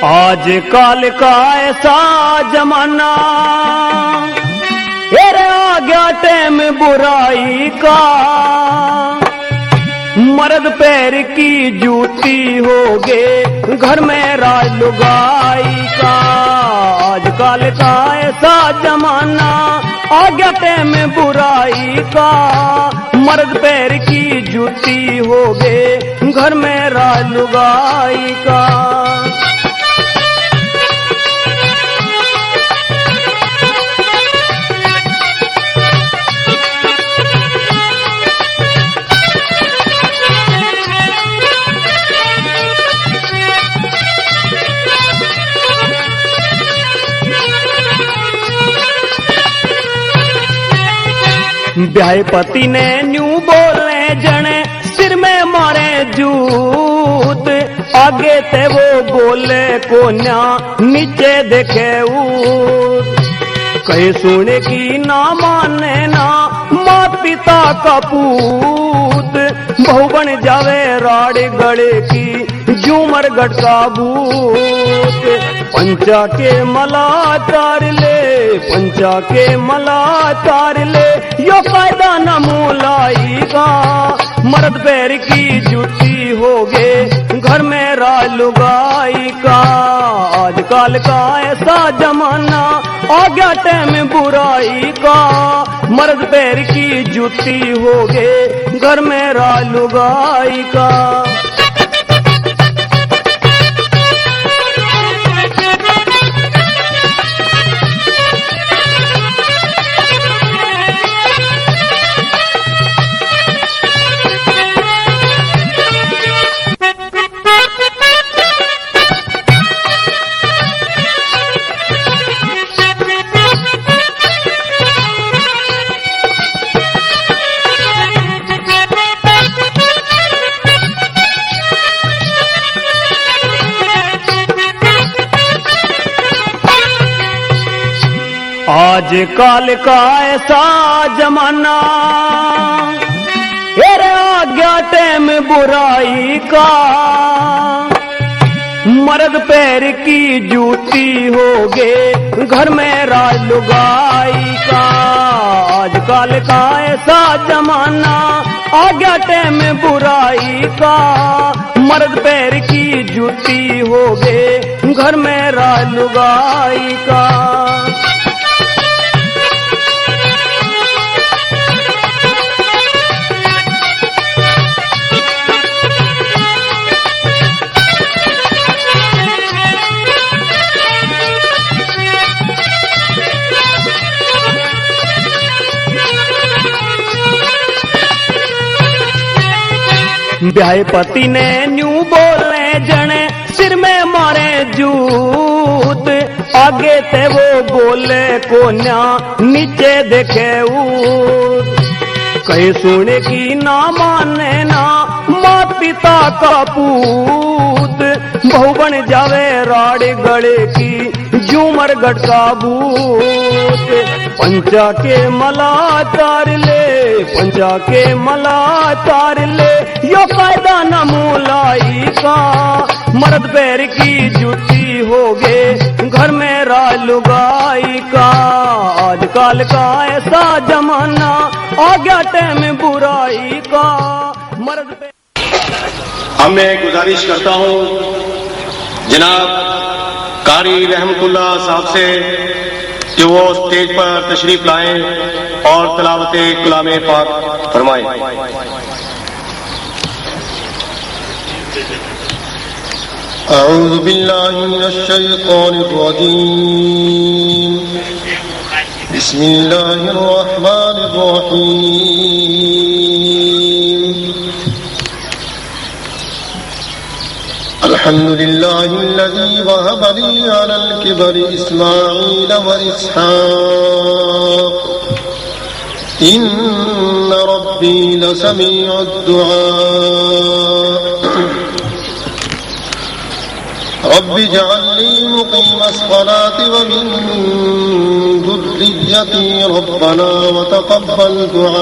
आज काल का ऐसा जमाना तेरे आ गया टाइम बुराई का, मर्द पैर की जूती होगे घर में राज लुगाई का। आजकल का ऐसा जमाना आ गया टाइम बुराई का, मर्द पैर की जूती होगे घर में राज लुगाई का। ब्याह पति ने न्यू बोले जने सिर में मारे जूत, आगे थे वो बोले कोन्या नीचे देखे ऊत। कहीं सुने की ना माने ना मात पिता का पूत, बहु बन जावे राड़ गड़े की झूमर गढ़ का भूत। पंचा के मला तार ले, पंचा के मला तार ले, यो कायदा न मूलाई का, मर्द पैर की जूती होगे घर में राज लुगाई का। आजकल का ऐसा जमाना आ गया टाइम बुराई का, मर्द पैर की जूती होगे घर में राज लुगाई का। आज काल का ऐसा जमाना तेरे आ गया टाइम बुराई का, मर्द पैर की जूती होगे घर में राज लुगाई का। आज काल का ऐसा जमाना आ गया टाइम बुराई का, मर्द पैर की जूती होगे घर में राज लुगाई का। ब्याह पति ने न्यू बोले जने सिर में मारे जूत, आगे थे वो बोले कोन्या नीचे देखे ऊत। कहीं सुने की ना माने ना मात पिता का पूत, बहु बन जावे राड़ गड़े की झूमर गढ़ का भूत। पंचा के मला तार ले, पंचा के मला तार ले, यो कायदा न मूलाई का, मर्द पैर की जूती होगे घर में राज लुगाई का। आजकल का ऐसा जमाना आ गया टाइम बुराई का, मर्द पैर। अब मैं गुजारिश करता हूं जनाब कारी रहमतुल्लाह साहब से कि वो स्टेज पर तशरीफ लाएं और तिलावत कलाम पाक फरमाएं। अऊज़ु बिल्लाहि मिनश शैतानिर रजीम, बिस्मिल्लाहिर रहमानिर रहीम। अल्हम्दुलिल्लाहिल्लज़ी वहब ली अलल किबरि इस्माईल व इसहाक़, इन्न रब्बी लसमीउद दुआ। रब्बि जअल्नी मुक़ीमस्सलाति व मिन ज़ुर्रिय्यती रब्बना व तक़ब्बल दुआ।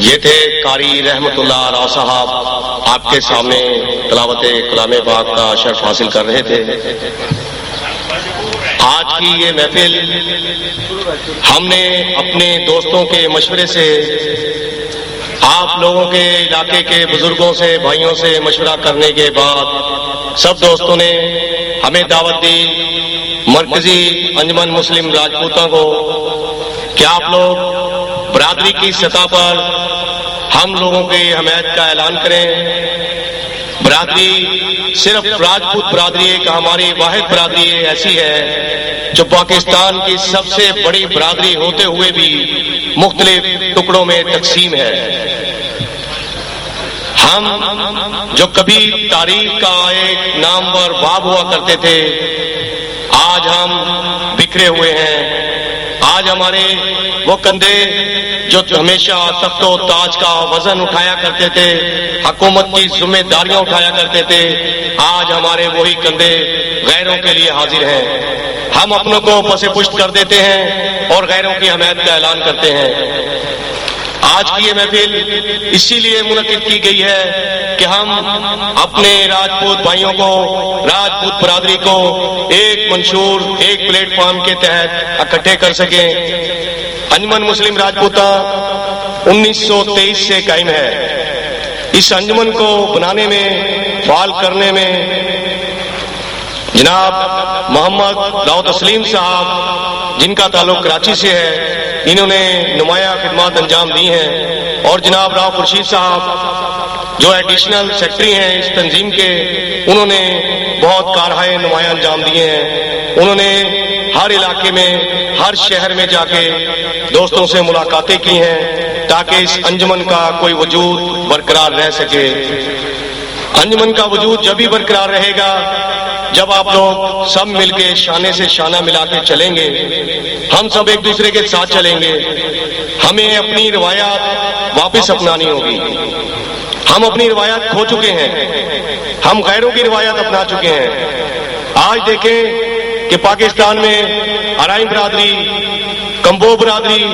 ये थे कारी रहमतुल्लाह राव साहब आपके सामने तिलावत कलाम पाक का शर्फ हासिल कर रहे थे। आज की ये महफिल हमने अपने दोस्तों के मशवरे से, आप लोगों के इलाके के बुजुर्गों से, भाइयों से मशवरा करने के बाद सब दोस्तों ने हमें दावत दी मरकजी अंजुमन मुस्लिम राजपूतों को कि आप लोग बरादरी की सतह पर हम लोगों की हमायत का ऐलान करें। बरादरी सिर्फ राजपूत बरादरी एक हमारी वाहिद बरादरी ऐसी है जो पाकिस्तान की सबसे बड़ी बरादरी होते हुए भी मुख्तलिफ टुकड़ों में तकसीम है। हम जो कभी तारीख का एक नामवर बाब हुआ करते थे, आज हम बिखरे हुए हैं। आज हमारे वो कंधे जो हमेशा तख्तो ताज का वजन उठाया करते थे, हुकूमत की जिम्मेदारियां उठाया करते थे, आज हमारे वही कंधे गैरों के लिए हाजिर हैं। हम अपनों को पसे पुष्ट कर देते हैं और गैरों की हमायत का ऐलान करते हैं। आज की ये महफिल इसीलिए मुनक्किद की गई है कि हम अपने राजपूत भाइयों को, राजपूत बरादरी को एक मंशूर, एक प्लेटफॉर्म के तहत इकट्ठे कर सकें। अंजुमन मुस्लिम राजपूता 1923 से कायम है। इस अंजुमन को बनाने में, फाल करने में जनाब मोहम्मद राव तस्लीम साहब, जिनका ताल्लुक कराची से है, इन्होंने नुमाया खिदमत अंजाम दी हैं, और जनाब राव खुर्शीद साहब जो एडिशनल सेक्रेटरी हैं इस तंजीम के, उन्होंने बहुत कारहाय नुमाया अंजाम दिए हैं। उन्होंने हर इलाके में, हर शहर में जाके दोस्तों से मुलाकातें की हैं ताकि इस अंजुमन का कोई वजूद बरकरार रह सके। अंजुमन का वजूद जब भी बरकरार रहेगा जब आप लोग सब मिलके शाने से शाना मिला के चलेंगे, हम सब एक दूसरे के साथ चलेंगे। हमें अपनी रिवायात वापस अपनानी होगी। हम अपनी रिवायात खो चुके हैं, हम गैरों की रिवायात अपना चुके हैं। आज देखें कि पाकिस्तान में अराई बरादरी, कंबो बरादरी,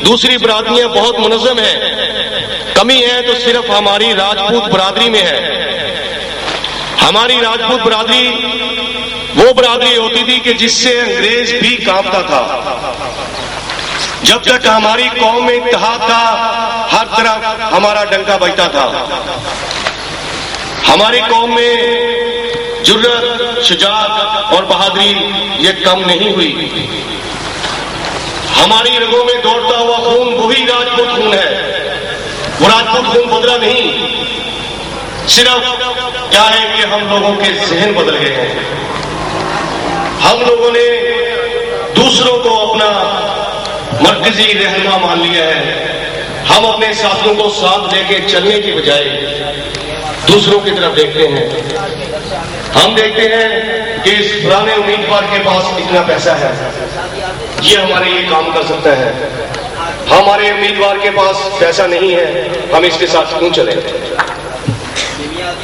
दूसरी बरादरियां बहुत मुनज़्ज़म है। कमी है तो सिर्फ हमारी राजपूत बरादरी में है। हमारी राजपूत बरादरी वो बरादरी होती थी कि जिससे अंग्रेज भी कांपता था। जब तक हमारी कौम में इत्तेहाद था, हर तरफ हमारा डंका बजता था। हमारी कौम में जुर्रत, शुजाअत और बहादुरी ये कम नहीं हुई। हमारी रगों में दौड़ता हुआ खून वही राजपूत खून है। वो राजपूत खून बदला नहीं, सिर्फ क्या है कि हम लोगों के जहन बदल गए हैं। हम लोगों ने दूसरों को अपना मरकजी रहनुमा मान लिया है। हम अपने साथियों को साथ लेके चलने की बजाय दूसरों की तरफ देखते हैं। हम देखते हैं कि इस पुराने उम्मीदवार के पास इतना पैसा है, ये हमारे लिए काम कर सकता है। हमारे उम्मीदवार के पास पैसा नहीं है, हम इसके साथ क्यों चलें?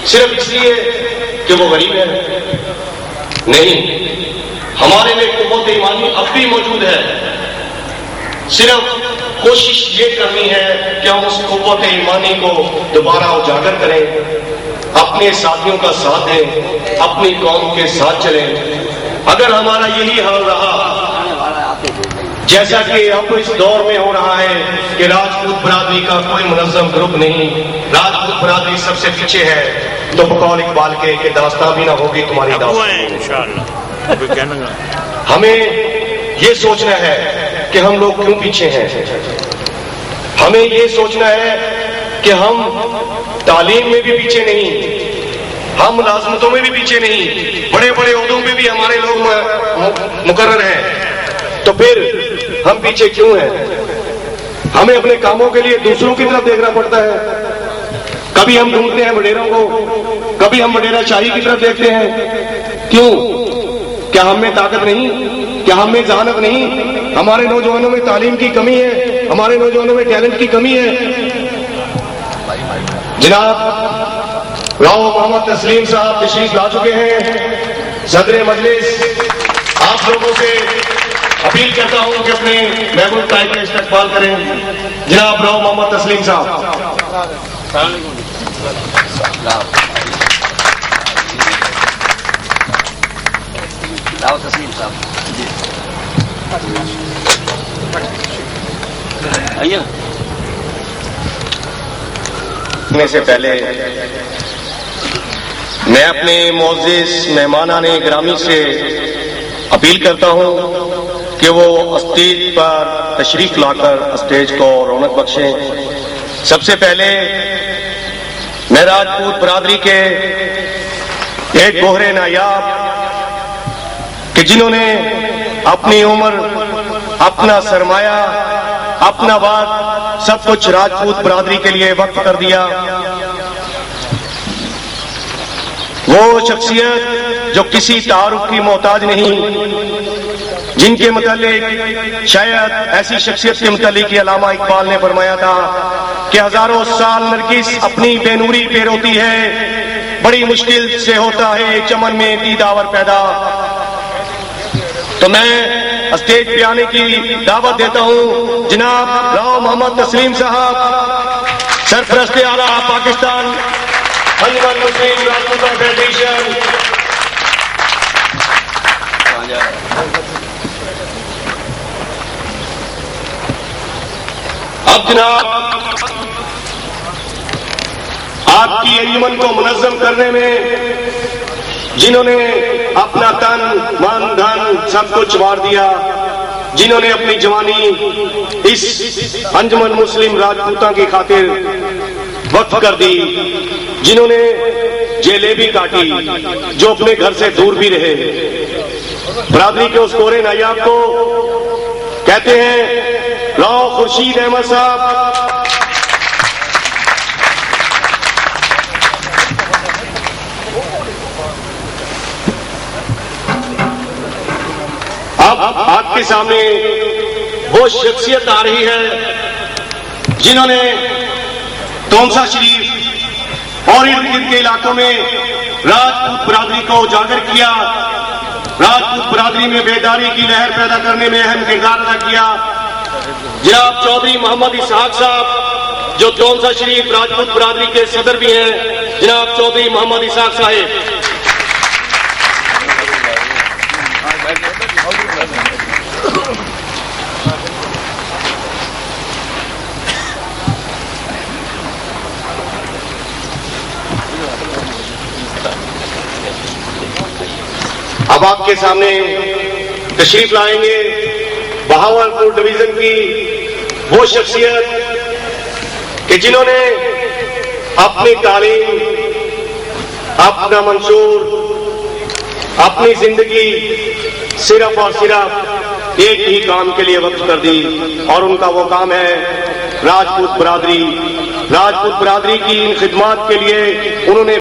सिर्फ इसलिए कि वो गरीब है? नहीं, हमारे में कुव्वत ईमानी अब भी मौजूद है। सिर्फ कोशिश ये करनी है कि हम उस कुव्वत ईमानी को दोबारा उजागर करें, अपने साथियों का साथ दें, अपनी कौम के साथ चलें। अगर हमारा यही हाल रहा, जैसा कि अब इस दौर में हो रहा है कि राजपूत बरादरी का कोई मुनज़्ज़म ग्रुप नहीं, राजपूत बरादरी सबसे पीछे है, तो बकौल इकबाल के दास्तां भी ना होगी तुम्हारी दास्तां। हमें ये सोचना है कि हम लोग क्यों पीछे हैं। हमें ये सोचना है कि हम तालीम में भी पीछे नहीं, हम मुलाजमतों में भी पीछे नहीं, बड़े बड़े ओहदों में भी हमारे लोग मुकर्रर हैं, तो फिर हम पीछे क्यों हैं? हमें अपने कामों के लिए दूसरों की तरफ देखना पड़ता है। कभी हम ढूंढते हैं वडेरों को, कभी हम वडेरा शाही की तरफ देखते हैं। क्यों? क्या हम में ताकत नहीं? क्या हम में जहानत नहीं? हमारे नौजवानों में तालीम की कमी है, हमारे नौजवानों में टैलेंट की कमी है। जनाब राव मोहम्मद तस्लीम साहब तशरीफ ला चुके हैं। सदर मजलिस, आप लोगों से अपील करता हूं कि अपने महबूब तारीख का इस्तकबाल करें। जनाब राव मोहम्मद तस्लीम साहब। से पहले मैं अपने मोअज़्ज़िज़ मेहमानाने गिरामी से अपील करता हूं कि वो स्टेज पर तशरीफ लाकर स्टेज को रौनक बख्शें। सबसे पहले मैं राजपूत बरादरी के एक गोहरे नायाब कि जिन्होंने अपनी उम्र, अपना सरमाया, अपना वक्त सब कुछ राजपूत बरादरी के लिए वक्त कर दिया, वो शख्सियत जो किसी तारुफ की मोहताज नहीं, जिनके मुतालिक शायद ऐसी शख्सियत के मुतालिक अल्लामा इकबाल ने फरमाया था कि हजारों साल नरगिस अपनी बेनूरी पे रोती है, बड़ी मुश्किल से होता है चमन में दीदावर पैदा। तो मैं स्टेज पे आने की दावत देता हूं जनाब राव मोहम्मद तस्लीम साहब, सरपरस्त आला पाकिस्तान अंजुमन मुस्लिम राजपूत फेडरेशन। अब जनाब आपकी अंजुमन को मुनज़्ज़म करने में जिन्होंने अपना तन, मन, धन सब कुछ वार दिया, जिन्होंने अपनी जवानी इस अंजुमन मुस्लिम राजपूता की खातिर वक्फ कर दी, जिन्होंने जेलें भी काटी, जो अपने घर से दूर भी रहे, बरादरी के उस गोरे नायाब को कहते हैं राव खुर्शीद अहमद साहब। अब आपके सामने वो शख्सियत आ रही है जिन्होंने तोमसा शरीफ और इर्द गिर्द के इलाकों में राजपूत बरादरी को उजागर किया, राजपूत बरादरी में बेदारी की लहर पैदा करने में अहम किरदार अदा किया। जनाब चौधरी मोहम्मद इसहाक साहब जो तोमसा शरीफ राजपूत बरादरी के सदर भी हैं, जनाब चौधरी मोहम्मद इसहाक साहब। अब आपके सामने तशरीफ लाएंगे बहावलपुर डिवीजन की वो शख्सियत कि जिन्होंने अपनी तालीम, अपना मंशूर, अपनी जिंदगी सिर्फ और सिर्फ एक ही काम के लिए वक्फ कर दी, और उनका वो काम है राजपूत बरादरी। राजपूत बरादरी की इन खिदमात के लिए उन्होंने